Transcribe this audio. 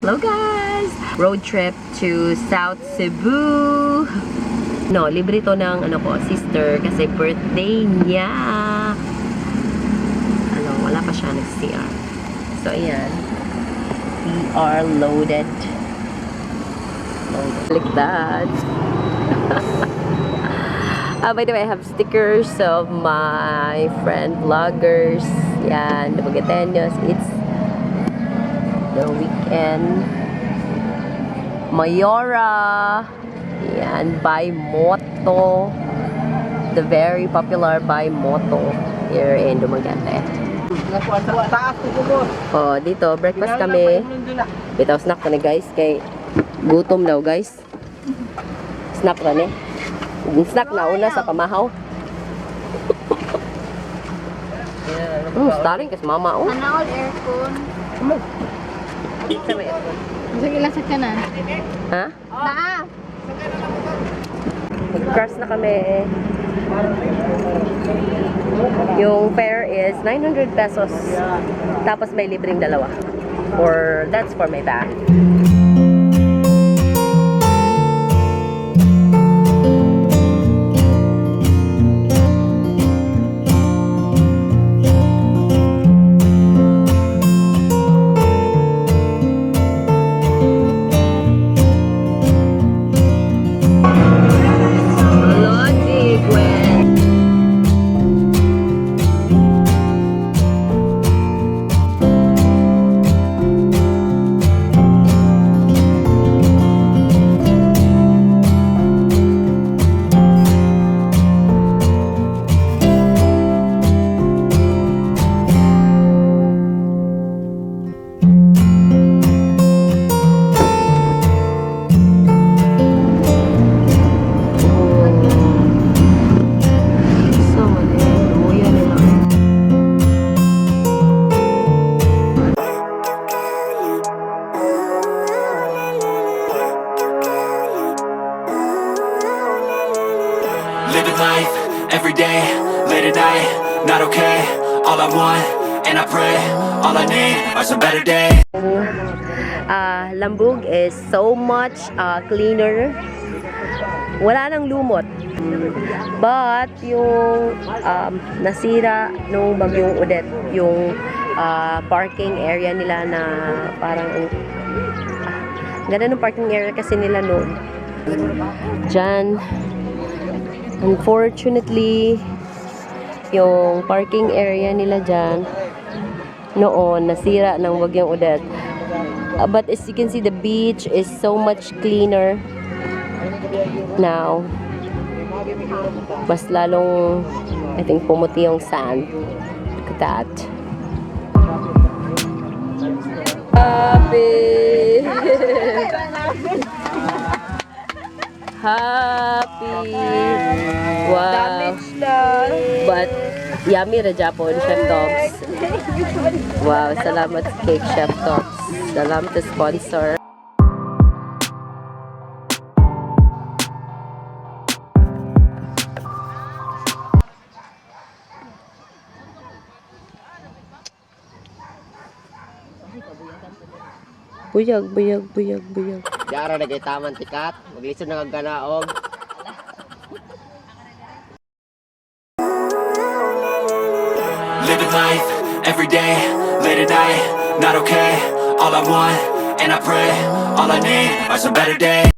Hello guys! Road trip to South Cebu. No, libre to ng sister kasi birthday niya. Wala pa siya nag-CR. So ayan. We are loaded. Like that. By the way, I have stickers of my friend vloggers. Yan, Dumagueteños. It's the weekend. Mayora. Yan, by Moto. The very popular by Moto here in Dumaguete. Oh, dito, breakfast kami. Bitaw snack ka na guys. Kay gutom daw guys. Snack ka na. Snack na una sa pamahaw. Starring kasi mama oh. Ano all aircon? Sa may aircon. Sige lang sa kanan. Ha? Naa. Mag-cross na kami. Yung fare is 900 pesos. Tapos may libreng dalawa. That's for my bag. Living life, every day, late at night, not okay. All I want, and I pray, all I need are some better days. Lambug is so much cleaner. Wala nang lumot. But yung nasira nung bagyong Odette, yung parking area nila na parang ganda ng parking area kasi nila noon. Diyan, unfortunately, yung parking area nila dyan noon nasira ng bagyong Odette. But as you can see, the beach is so much cleaner now. Mas lalong, I think, pumuti yung sand. Look at that. Happy! Happy! Wow! But, yummy ra Japon, Chef Tops. Wow, salamat kay Chef Tops. Salamat sa sponsor. Buyag, buyag, buyag, buyag. Diara na kay taman tikat, maglisod na kaganaog. Living life, every day, late at night, not okay. All I want, and I pray, all I need are some better days.